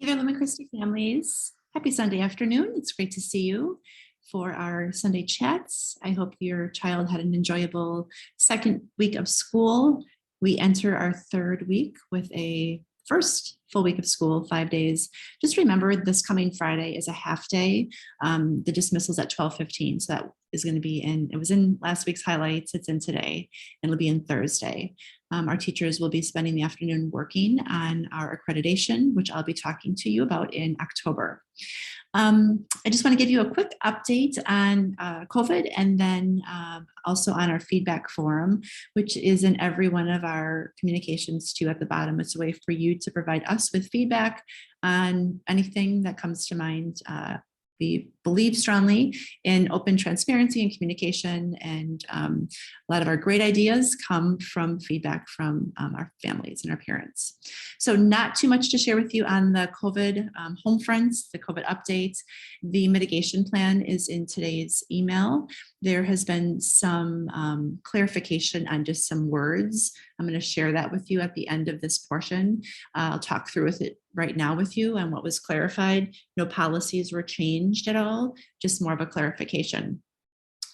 Hey there, Lumen Christi families. Happy Sunday afternoon. It's great to see you for our Sunday chats. I hope your child had an enjoyable second week of school. We enter our third week with a first full week of school, 5 days. Just remember this coming Friday is a half day. The dismissal's at 12:15. So that is going to be it was in last week's highlights. It's in today and it'll be in Thursday. Our teachers will be spending the afternoon working on our accreditation, which I'll be talking to you about in October. I just want to give you a quick update on COVID and then also on our feedback forum, which is in every one of our communications too at the bottom. It's a way for you to provide us with feedback on anything that comes to mind. We believe strongly in open transparency and communication, and a lot of our great ideas come from feedback from our families and our parents. So not too much to share with you on the COVID home fronts, the COVID updates. The mitigation plan is in today's email. There has been some clarification on just some words. I'm going to share that with you at the end of this portion. I'll talk through with it right now with you on what was clarified. No policies were changed at all, just more of a clarification.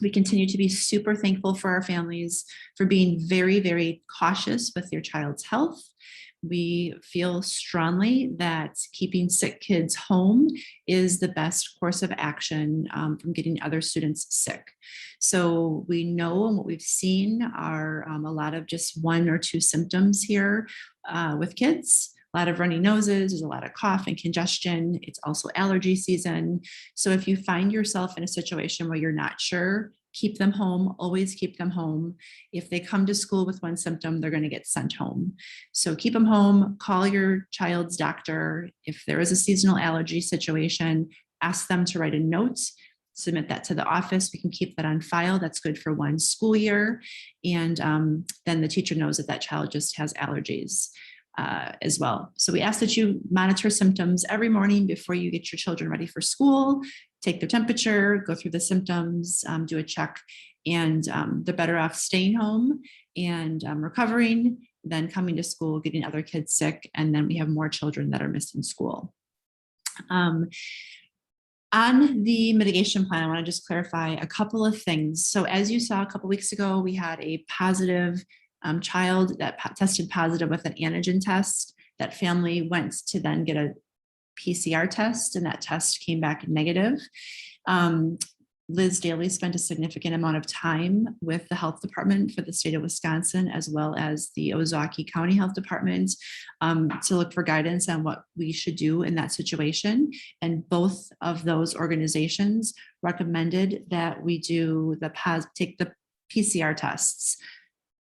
We continue to be super thankful for our families for being very, very cautious with your child's health. We feel strongly that keeping sick kids home is the best course of action from getting other students sick. So we know, and what we've seen are a lot of just 1 or 2 symptoms here with kids. A lot of runny noses, there's a lot of cough and congestion. It's also allergy season. So if you find yourself in a situation where you're not sure, keep them home, always keep them home. If they come to school with 1 symptom, they're going to get sent home. So keep them home, call your child's doctor. If there is a seasonal allergy situation, ask them to write a note, submit that to the office. We can keep that on file. That's good for 1 school year. And then the teacher knows that that child just has allergies as well. So we ask that you monitor symptoms every morning before you get your children ready for school, take their temperature, go through the symptoms, do a check, and they're better off staying home and recovering than coming to school, getting other kids sick, and then we have more children that are missing school. On the mitigation plan, I want to just clarify a couple of things. So as you saw a couple weeks ago, we had a positive child that tested positive with an antigen test. That family went to then get a PCR test, and that test came back negative. Liz Daly spent a significant amount of time with the health department for the state of Wisconsin, as well as the Ozaukee County Health Department, to look for guidance on what we should do in that situation. And both of those organizations recommended that we do take the PCR tests.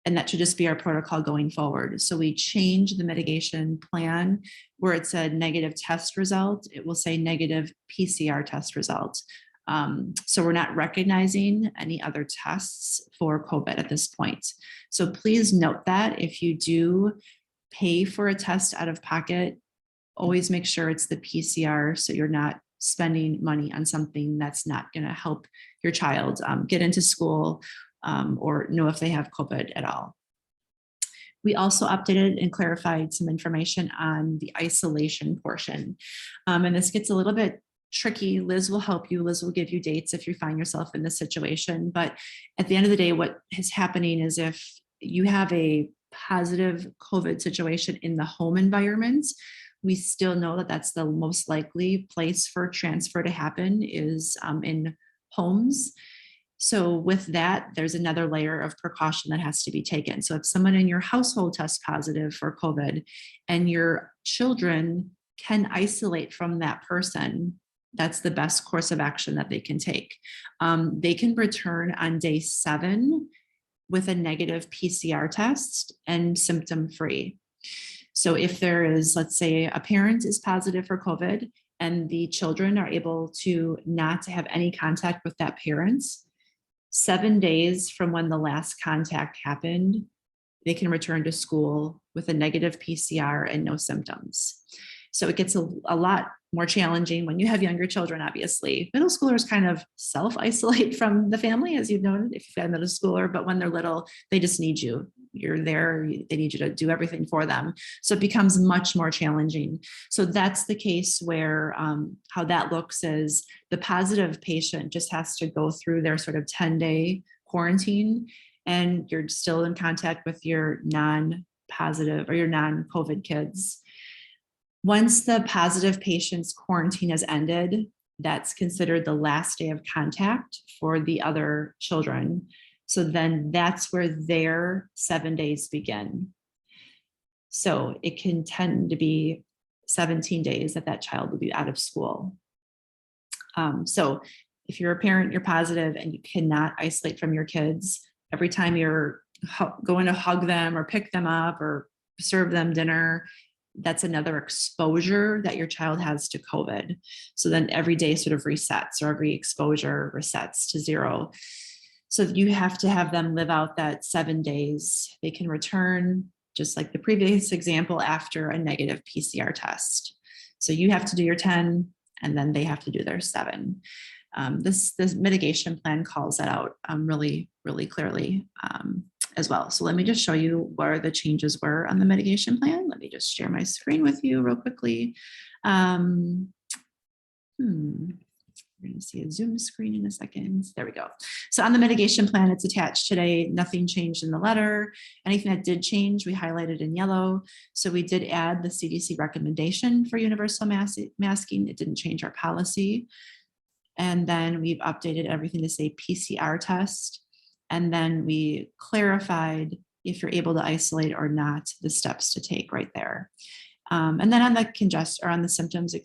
And that should just be our protocol going forward. So we changed the mitigation plan where it said negative test result. It will say negative PCR test result. So we're not recognizing any other tests for COVID at this point. So please note that if you do pay for a test out of pocket, always make sure it's the PCR so you're not spending money on something that's not going to help your child get into school or know if they have COVID at all. We also updated and clarified some information on the isolation portion. And this gets a little bit tricky. Liz will help you. Liz will give you dates if you find yourself in this situation. But at the end of the day, what is happening is if you have a positive COVID situation in the home environment, we still know that that's the most likely place for transfer to happen is in homes. So with that, there's another layer of precaution that has to be taken. So if someone in your household tests positive for COVID and your children can isolate from that person, that's the best course of action that they can take. They can return on day 7 with a negative PCR test and symptom-free. So if there is, let's say a parent is positive for COVID and the children are able to not have any contact with that parent, 7 days from when the last contact happened, they can return to school with a negative PCR and no symptoms. So it gets a lot more challenging when you have younger children, obviously. Middle schoolers kind of self-isolate from the family, as you've known if you've got a middle schooler, but when they're little, they just need you. you're there, they need you to do everything for them. So it becomes much more challenging. So that's the case where how that looks is the positive patient just has to go through their sort of 10-day quarantine, and you're still in contact with your non-positive or your non-COVID kids. Once the positive patient's quarantine has ended, that's considered the last day of contact for the other children. So then that's where their 7 days begin. So it can tend to be 17 days that that child will be out of school. So if you're a parent, you're positive and you cannot isolate from your kids, every time you're going to hug them or pick them up or serve them dinner, that's another exposure that your child has to COVID. So then every day sort of resets, or every exposure resets to 0. So you have to have them live out that 7 days. They can return, just like the previous example, after a negative PCR test. So you have to do your 10, and then they have to do their 7. This mitigation plan calls that out really, really clearly as well. So let me just show you where the changes were on the mitigation plan. Let me just share my screen with you real quickly. We're going to see a Zoom screen in a second. There we go. So on the mitigation plan, it's attached today. Nothing changed in the letter. Anything that did change, we highlighted in yellow. So we did add the CDC recommendation for universal masking. It didn't change our policy. And then we've updated everything to say PCR test. And then we clarified if you're able to isolate or not, the steps to take right there. And then on the symptoms,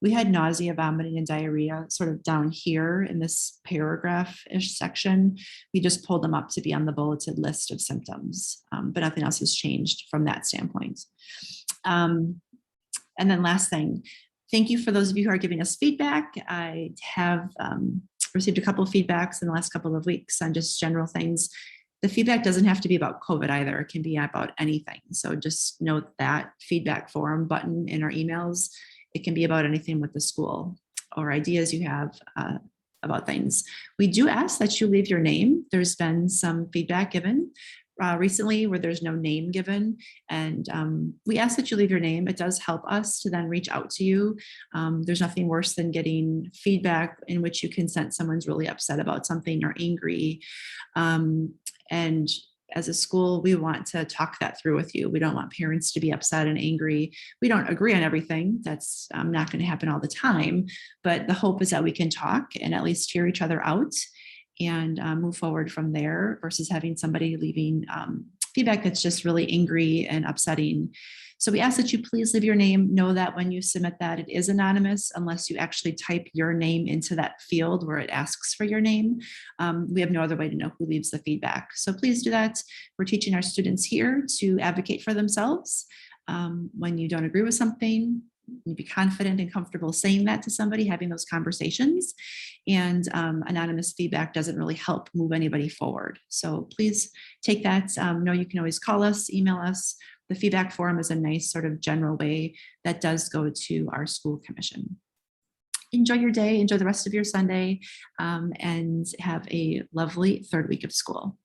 we had nausea, vomiting, and diarrhea sort of down here in this paragraph-ish section. We just pulled them up to be on the bulleted list of symptoms, but nothing else has changed from that standpoint. And then last thing, thank you for those of you who are giving us feedback. I have received a couple of feedbacks in the last couple of weeks on just general things. The feedback doesn't have to be about COVID either. It can be about anything. So just note that feedback form button in our emails. It can be about anything with the school or ideas you have about things. We do ask that you leave your name. There's been some feedback given recently where there's no name given, and we ask that you leave your name. It does help us to then reach out to you. There's nothing worse than getting feedback in which you can sense someone's really upset about something or angry. And as a school, we want to talk that through with you. We don't want parents to be upset and angry. We don't agree on everything. That's not going to happen all the time, but the hope is that we can talk and at least hear each other out and move forward from there, versus having somebody leaving feedback that's just really angry and upsetting. So we ask that you please leave your name. Know that when you submit that, it is anonymous unless you actually type your name into that field where it asks for your name. We have no other way to know who leaves the feedback. So please do that. We're teaching our students here to advocate for themselves. When you don't agree with something, you be confident and comfortable saying that to somebody, having those conversations. And anonymous feedback doesn't really help move anybody forward. So please take that. Know you can always call us, email us. The feedback form is a nice sort of general way that does go to our school commission. Enjoy your day, enjoy the rest of your Sunday, and have a lovely third week of school.